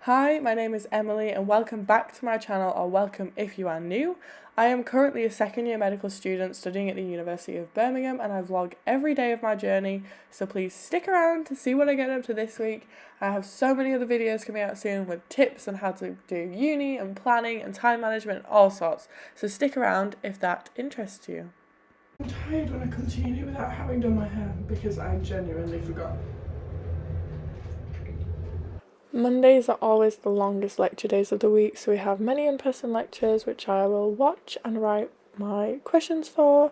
Hi, my name is Emily and welcome back to my channel, or welcome if you are new. I am currently a second year medical student studying at the University of Birmingham and I vlog every day of my journey, so please stick around to see what I get up to this week. I have so many other videos coming out soon with tips on how to do uni and planning and time management and all sorts, so stick around if that interests you. I'm tired when I continue without having done my hair because I genuinely forgot. Mondays are always the longest lecture days of the week, so we have many in-person lectures which I will watch and write my questions for.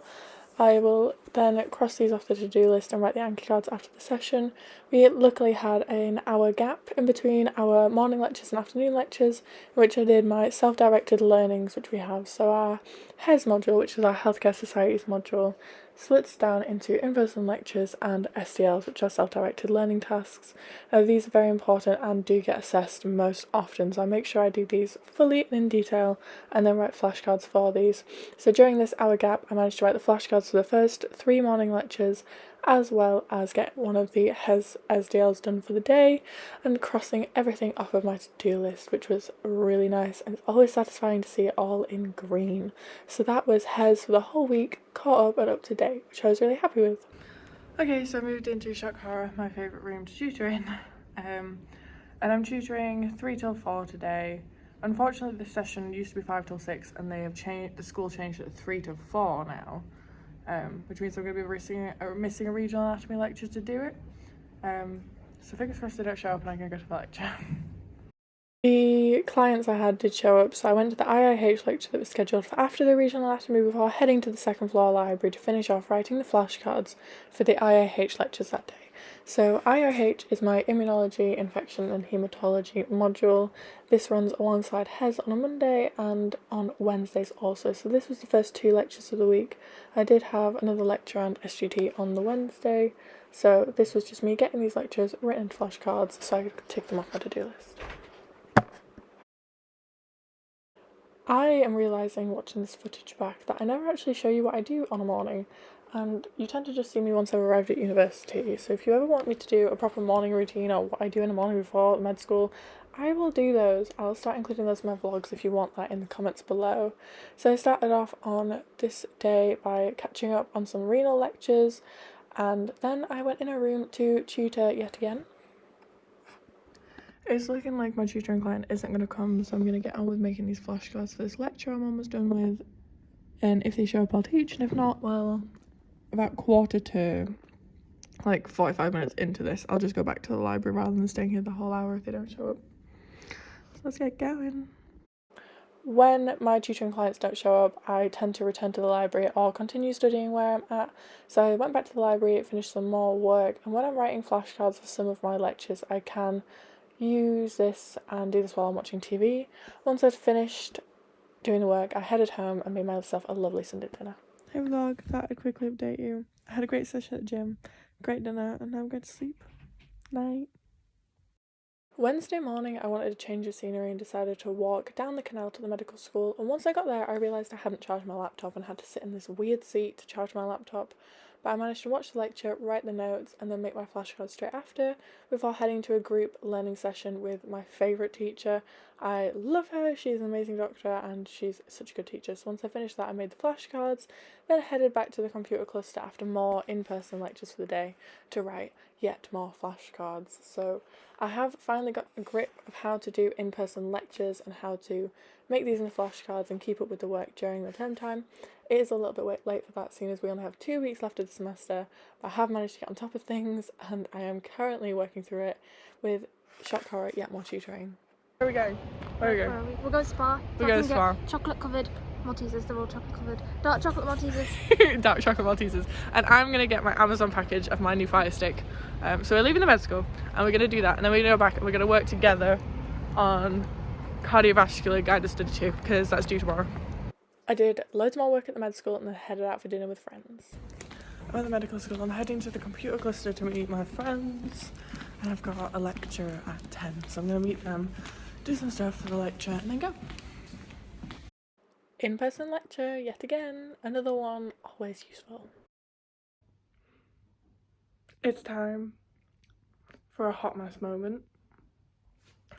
I will then cross these off the to-do list and write the Anki cards after the session. We luckily had an hour gap in between our morning lectures and afternoon lectures, in which I did my self-directed learnings, which we have. So our HES module, which is our Healthcare Societies module, splits down into in-person lectures and SDLs, which are self-directed learning tasks. These are very important and do get assessed most often, so I make sure I do these fully and in detail and then write flashcards for these. So during this hour gap I managed to write the flashcards for the first 3 morning lectures, as well as get one of the HES SDLs done for the day and crossing everything off of my to-do list, which was really nice, and it's always satisfying to see it all in green. So that was HES for the whole week, caught up and up to date, which I was really happy with. Okay, so I moved into shock horror, my favourite room to tutor in, and I'm tutoring 3 till 4 today. Unfortunately, this session used to be 5 till 6 and they have changed, the school changed it to 3 till 4 now, which means I'm going to be missing a regional anatomy lecture to do it. So fingers crossed they don't show up and I can go to the lecture. The clients I had did show up, so I went to the IIH lecture that was scheduled for after the regional anatomy before heading to the second floor library to finish off writing the flashcards for the IIH lectures that day. So IIH is my immunology, infection and haematology module. This runs alongside HES on a Monday and on Wednesdays also. So this was the first 2 lectures of the week. I did have another lecture and SGT on the Wednesday, so this was just me getting these lectures written into flashcards so I could tick them off my to-do list. I am realising watching this footage back that I never actually show you what I do on a morning, and you tend to just see me once I've arrived at university, so if you ever want me to do a proper morning routine or what I do in the morning before med school, I will do those. I'll start including those in my vlogs if you want that in the comments below. So I started off on this day by catching up on some renal lectures, and then I went in a room to tutor yet again. It's looking like my tutoring client isn't going to come, so I'm going to get on with making these flashcards for this lecture I'm almost done with. And if they show up, I'll teach, and if not, well, about quarter to like 45 minutes into this, I'll just go back to the library rather than staying here the whole hour if they don't show up. So let's get going. When my tutoring clients don't show up, I tend to return to the library or continue studying where I'm at. So I went back to the library, finished some more work, and when I'm writing flashcards for some of my lectures, I can use this and do this while I'm watching TV. Once I'd finished doing the work, I headed home and made myself a lovely Sunday dinner. Hey vlog, thought I'd quickly update you. I had a great session at the gym, great dinner, and now I'm going to sleep. Night. Wednesday morning I wanted to change the scenery and decided to walk down the canal to the medical school, and once I got there I realised I hadn't charged my laptop and had to sit in this weird seat to charge my laptop. But I managed to watch the lecture, write the notes, and then make my flashcards straight after, before heading to a group learning session with my favourite teacher. I love her, she's an amazing doctor and she's such a good teacher. So once I finished that I made the flashcards, then headed back to the computer cluster after more in-person lectures for the day to write yet more flashcards. So I have finally got a grip of how to do in-person lectures and how to make these into flashcards and keep up with the work during the term time. It is a little bit late for that, seeing as we only have 2 weeks left of the semester, but I have managed to get on top of things and I am currently working through it with shock horror yet more tutoring. Where are we going? Where are we going? We'll go Spa. We're going to Spa. Chocolate covered Maltesers, they're all chocolate covered. Dark chocolate Maltesers. Dark chocolate Maltesers. And I'm going to get my Amazon package of my new Fire Stick. So we're leaving the med school and we're going to do that, and then we're going to go back and we're going to work together on cardiovascular guided study 2 because that's due tomorrow. I did loads more work at the med school and then headed out for dinner with friends. I'm at the medical school, I'm heading to the computer cluster to meet my friends, and I've got a lecture at 10, so I'm going to meet them, do some stuff for the lecture and then go. In-person lecture yet again, another one, always useful. It's time for a hot mess moment.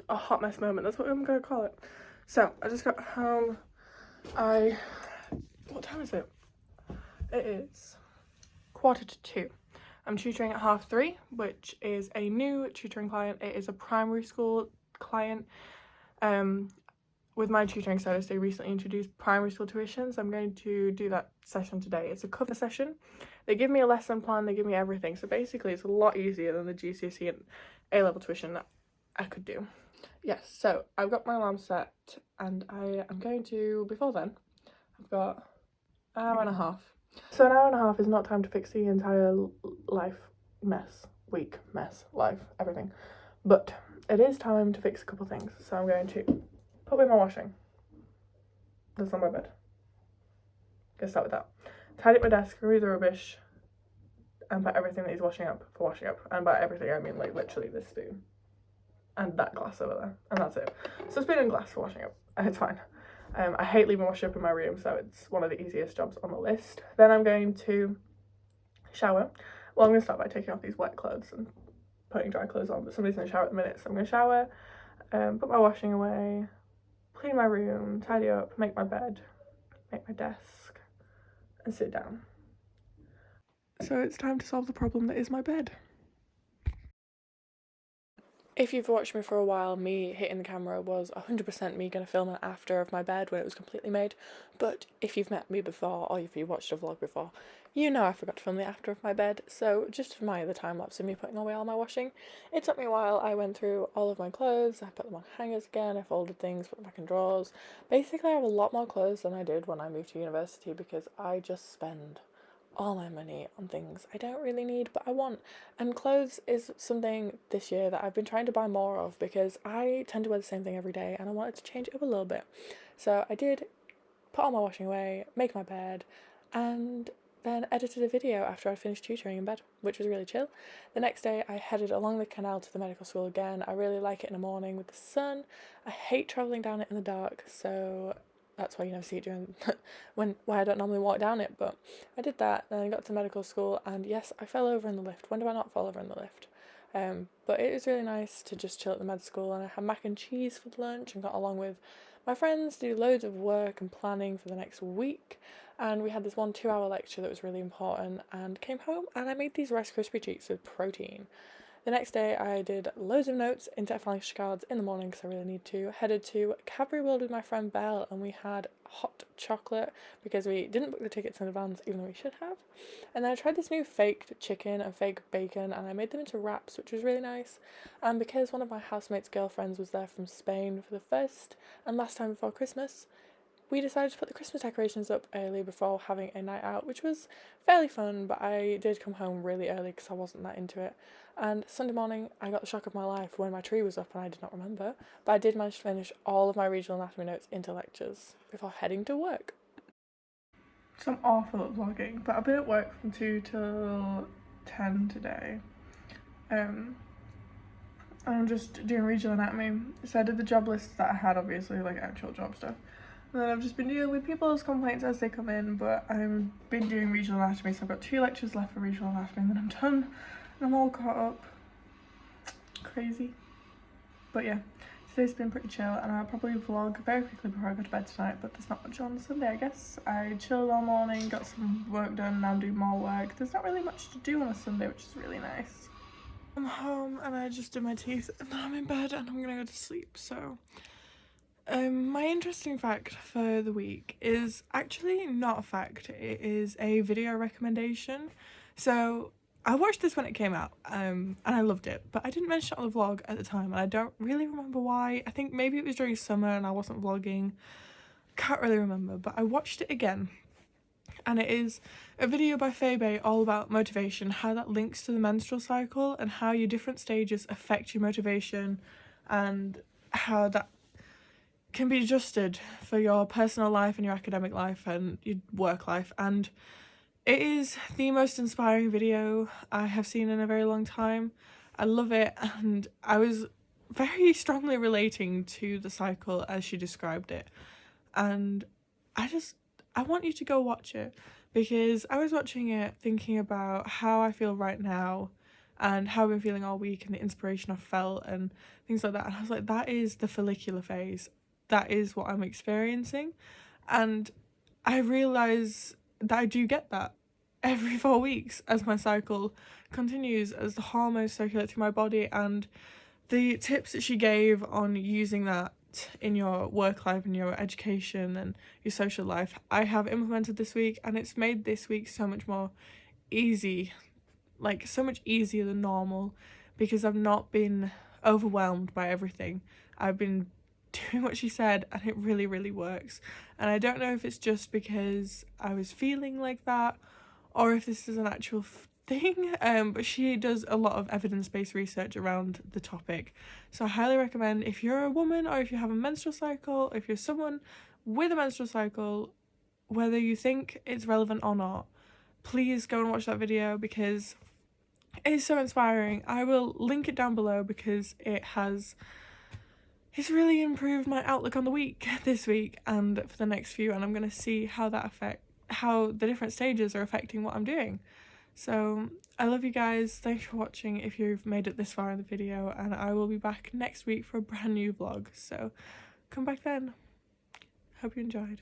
a hot mess moment, that's what I'm gonna call it. So I just got home. What time is it? It is 1:45. I'm tutoring at 3:30, which is a new tutoring client. It is a primary school client. With my tutoring service, they recently introduced primary school tuition, so I'm going to do that session today. It's a cover session. They give me a lesson plan, they give me everything, so basically it's a lot easier than the GCSE and A-level tuition that I could do. Yes, so I've got my alarm set, and I am going to, before then, I've got an hour and a half. So an hour and a half is not time to fix the entire life mess, week mess, life, everything. But it is time to fix a couple things. So I'm going to put away my washing. That's on my bed. Gonna start with that. Tidy up my desk, remove the rubbish, and put everything that he's washing up for washing up. And by everything I mean like literally this spoon. And that glass over there. And that's it. So spoon and glass for washing up. It's fine. I hate leaving washing up in my room, so it's one of the easiest jobs on the list. Then I'm going to shower. Well, I'm going to start by taking off these wet clothes and putting dry clothes on, but somebody's in the shower at the minute, so I'm going to shower, put my washing away, clean my room, tidy up, make my bed, make my desk, and sit down. So it's time to solve the problem that is my bed. If you've watched me for a while, me hitting the camera was 100% me going to film an after of my bed when it was completely made, but if you've met me before, or if you watched a vlog before, you know I forgot to film the after of my bed, so just admire the time-lapse of me putting away all my washing. It took me a while. I went through all of my clothes, I put them on hangers again, I folded things, put them back in drawers. Basically I have a lot more clothes than I did when I moved to university because I just spend all my money on things I don't really need but I want. And clothes is something this year that I've been trying to buy more of because I tend to wear the same thing every day and I wanted to change it up a little bit. So I did put all my washing away, make my bed, and then edited a video after I finished tutoring in bed, which was really chill. The next day I headed along the canal to the medical school again. I really like it in the morning with the sun. I hate travelling down it in the dark, so that's why you never see it during why I don't normally walk down it, but I did that. Then I got to medical school and yes, I fell over in the lift. When do I not fall over in the lift? But it was really nice to just chill at the med school, and I had mac and cheese for lunch and got along with my friends, do loads of work and planning for the next week. And we had this 2-hour lecture that was really important, and came home and I made these Rice Krispie treats with protein. The next day I did loads of notes into flashcards in the morning because I really need to. Headed to Cadbury World with my friend Belle and we had hot chocolate because we didn't book the tickets in advance even though we should have. And then I tried this new fake chicken and fake bacon and I made them into wraps, which was really nice. And because one of my housemates' girlfriends was there from Spain for the first and last time before Christmas, we decided to put the Christmas decorations up early before having a night out, which was fairly fun, but I did come home really early because I wasn't that into it. And Sunday morning, I got the shock of my life when my tree was up and I did not remember, but I did manage to finish all of my regional anatomy notes into lectures before heading to work. So I'm awful at vlogging, but I've been at work from 2 till 10 today. I'm just doing regional anatomy. So I did the job lists that I had, obviously, like actual job stuff. And then I've just been dealing with people's complaints as they come in, but I've been doing regional anatomy, so I've got 2 lectures left for regional anatomy and then I'm done. And I'm all caught up. Crazy. But yeah, today's been pretty chill and I'll probably vlog very quickly before I go to bed tonight, but there's not much on Sunday, I guess. I chilled all morning, got some work done, now I'm doing more work. There's not really much to do on a Sunday, which is really nice. I'm home and I just did my teeth and now I'm in bed and I'm gonna go to sleep, so... my interesting fact for the week is actually not a fact, it is a video recommendation. So I watched this when it came out and I loved it, but I didn't mention it on the vlog at the time and I don't really remember why. I think maybe it was during summer and I wasn't vlogging, can't really remember, but I watched it again. And it is a video by Febe all about motivation, how that links to the menstrual cycle and how your different stages affect your motivation and how that can be adjusted for your personal life and your academic life and your work life. And it is the most inspiring video I have seen in a very long time. I love it and I was very strongly relating to the cycle as she described it. And I want you to go watch it because I was watching it thinking about how I feel right now and how I've been feeling all week and the inspiration I've felt and things like that. And I was like, that is the follicular phase. That is what I'm experiencing. And I realise that I do get that every 4 weeks as my cycle continues, as the hormones circulate through my body. And the tips that she gave on using that in your work life and your education and your social life, I have implemented this week, and it's made this week so much more easy, like so much easier than normal, because I've not been overwhelmed by everything. I've been doing what she said, and it really, really works. And I don't know if it's just because I was feeling like that or if this is an actual thing, but she does a lot of evidence-based research around the topic. So I highly recommend, if you're a woman or if you have a menstrual cycle, or if you're someone with a menstrual cycle, whether you think it's relevant or not, please go and watch that video because it is so inspiring. I will link it down below because it's really improved my outlook on the week this week and for the next few, and I'm going to see how the different stages are affecting what I'm doing. So I love you guys. Thanks for watching if you've made it this far in the video, and I will be back next week for a brand new vlog. So come back then. Hope you enjoyed.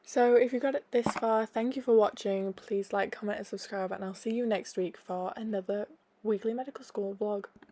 So if you got it this far, thank you for watching. Please like, comment and subscribe, and I'll see you next week for another weekly medical school vlog.